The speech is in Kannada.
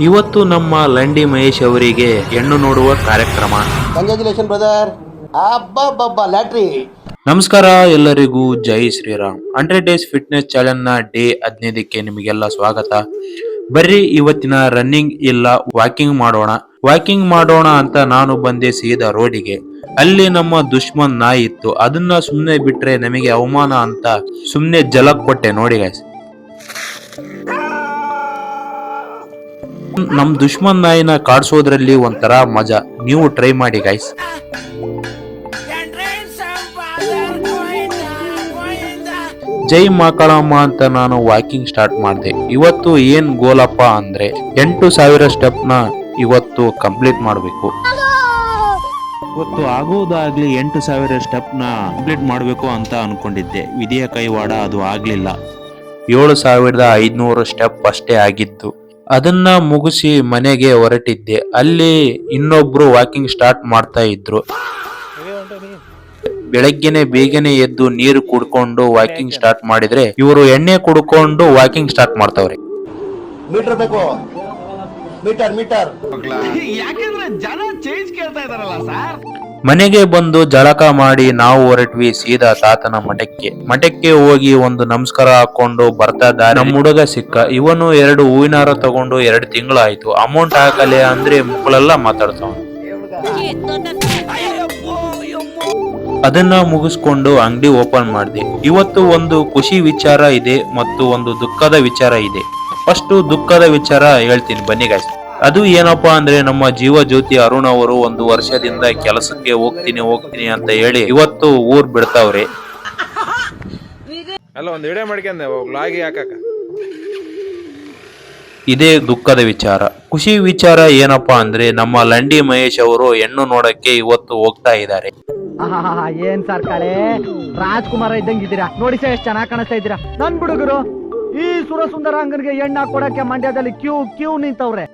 ಇವತ್ತು ನಮ್ಮ ಲಂಡಿ ಮಹೇಶ್ ಅವರಿಗೆ ಹೆಣ್ಣು ನೋಡುವ ಕಾರ್ಯಕ್ರಮ. Congratulation brother. ಅಬ್ಬಬ್ಬಬ್ಬ ಲ್ಯಾಟ್ರಿ. ನಮಸ್ಕಾರ ಎಲ್ಲರಿಗೂ, ಜೈ ಶ್ರೀರಾಮ್. 100 ಡೇಸ್ ಫಿಟ್ನೆಸ್ ಚಾಲೆಂಜ್ ನ ಡೇ 15ಕ್ಕೆ ನಿಮಗೆಲ್ಲ ಸ್ವಾಗತ. ಬರ್ರಿ ಇವತ್ತಿನ ರನ್ನಿಂಗ್ ಇಲ್ಲ ವಾಕಿಂಗ್ ಮಾಡೋಣ ಅಂತ ನಾನು ಬಂದೆ ಸೀದಾ ರೋಡಿಗೆ. ಅಲ್ಲಿ ನಮ್ಮ ದುಶ್ಮನ್ ನಾಯಿ ಇತ್ತು. ಅದನ್ನ ಸುಮ್ನೆ ಬಿಟ್ರೆ ನಮಗೆ ಅವಮಾನ ಅಂತ ಸುಮ್ನೆ ಜಲಕ್ ಕೊಟ್ಟೆ ನೋಡಿ ಗೈಸ್. ನಮ್ ದುಶ್ಮನ್ ನಾಯಿನ ಕಾಡ್ಸೋದ್ರಲ್ಲಿ ಒಂಥರ ಮಜಾ. ನೀವು ಟ್ರೈ ಮಾಡಿ ಗೈಸ್. ಜೈ ಮಕ್ಕಳಮ್ಮ ಅಂತ ನಾನು ವಾಕಿಂಗ್ ಸ್ಟಾರ್ಟ್ ಮಾಡಿದೆ. ಇವತ್ತು ಏನ್ ಗೋಲಪ್ಪ ಅಂದ್ರೆ 8,000 ಸ್ಟೆಪ್ ನ ಇವತ್ತು ಕಂಪ್ಲೀಟ್ ಮಾಡಬೇಕು. ಇವತ್ತು ಆಗೋದಾಗ್ಲಿ 8,000 ಸ್ಟೆಪ್ ನ ಕಂಪ್ಲೀಟ್ ಮಾಡಬೇಕು ಅಂತ ಅನ್ಕೊಂಡಿದ್ದೆ. ವಿಧಿಯ ಕೈವಾಡ ಅದು ಆಗ್ಲಿಲ್ಲ. 7,500 ಸ್ಟೆಪ್ ಅಷ್ಟೇ ಆಗಿತ್ತು. ಅದನ್ನ ಮುಗಿಸಿ ಮನೆಗೆ ಹೊರಟಿದ್ದೆ. ಅಲ್ಲಿ ಇನ್ನೊಬ್ರು ವಾಕಿಂಗ್ ಸ್ಟಾರ್ಟ್ ಮಾಡ್ತಾ ಇದ್ರು. ಬೆಳಗ್ಗೆನೆ ಬೇಗನೆ ಎದ್ದು ನೀರು ಕುಡ್ಕೊಂಡು ವಾಕಿಂಗ್ ಸ್ಟಾರ್ಟ್ ಮಾಡಿದ್ರೆ ಇವರು ಎಣ್ಣೆ ಕುಡ್ಕೊಂಡು ವಾಕಿಂಗ್ ಸ್ಟಾರ್ಟ್ ಮಾಡ್ತಾವ್ರೆ. ಮೀಟರ್ ಬೇಕು, ಮೀಟರ್. ಯಾಕಂದ್ರೆ ಜನ ಚೇಂಜ್ ಕೇಳ್ತಾ ಇದಾರಲ್ಲ ಸರ್. ಮನೆಗೆ ಬಂದು ಜಳಕ ಮಾಡಿ ನಾವು ಹೊರಟ್ವಿ ಸೀದಾ ತಾತನ ಮಠಕ್ಕೆ ಹೋಗಿ ಒಂದು ನಮಸ್ಕಾರ ಹಾಕೊಂಡು ಬರ್ತಾ ಇದ್ದ ನಮ್ಮ ಹುಡುಗ ಸಿಕ್ಕ. ಇವನು 2 ಹೂವಿನಾರ ತಗೊಂಡು 2 ತಿಂಗಳಾಯ್ತು. ಅಮೌಂಟ್ ಹಾಕಲೆ ಅಂದ್ರೆ ಮಕ್ಕಳೆಲ್ಲ ಮಾತಾಡ್ತಾವ. ಅದನ್ನ ಮುಗಿಸ್ಕೊಂಡು ಅಂಗಡಿ ಓಪನ್ ಮಾಡಿದೆ. ಇವತ್ತು ಒಂದು ಖುಷಿ ವಿಚಾರ ಇದೆ ಮತ್ತು ಒಂದು ದುಃಖದ ವಿಚಾರ ಇದೆ. ಫಸ್ಟ್ ದುಃಖದ ವಿಚಾರ ಹೇಳ್ತೀನಿ ಬನ್ನಿ ಗಾಯ್ಸ್. ಅದು ಏನಪ್ಪಾ ಅಂದ್ರೆ ನಮ್ಮ ಜೀವ ಜ್ಯೋತಿ ಅರುಣ್ ಅವರು 1 ವರ್ಷದಿಂದ ಕೆಲಸಕ್ಕೆ ಹೋಗ್ತೀನಿ ಅಂತ ಹೇಳಿ ಇವತ್ತು ಊರ್ ಬಿಡ್ತಾವ್ರೆ. ಅಲ್ಲ ಒಂದು ವಿಡಿಯೋ ಮಾಡ್ಕೊಂಡೆ ವ್ಲಾಗ್ ಹಾಕಕ. ಇದೇ ದುಃಖದ ವಿಚಾರ. ಖುಷಿ ವಿಚಾರ ಏನಪ್ಪಾ ಅಂದ್ರೆ ನಮ್ಮ ಲಂಡಿ ಮಹೇಶ್ ಅವರು ಹೆಣ್ಣು ನೋಡಕ್ಕೆ ಇವತ್ತು ಹೋಗ್ತಾ ಇದ್ದಾರೆ. ಏನ್ ಸರ್ ಕಳೆ ರಾಜ್ಕುಮಾರ ಇದ್ದಂಗಿದ್ದೀರಾ ನೋಡಿ ಸರ್, ಎಷ್ಟು ಚೆನ್ನಾಗಿ ಕಾಣಿಸ್ತಾ ಇದ್ದೀರಾ. ನನ್ ಹುಡುಗರು ಈ ಸುರ ಸುಂದರ ಅಂಗನಿಗೆ ಹೆಣ್ಣ ಕೊಡಕ್ಕೆ ಮಂಡ್ಯದಲ್ಲಿ ಕ್ಯೂ ನಿಂತವ್ರೆ.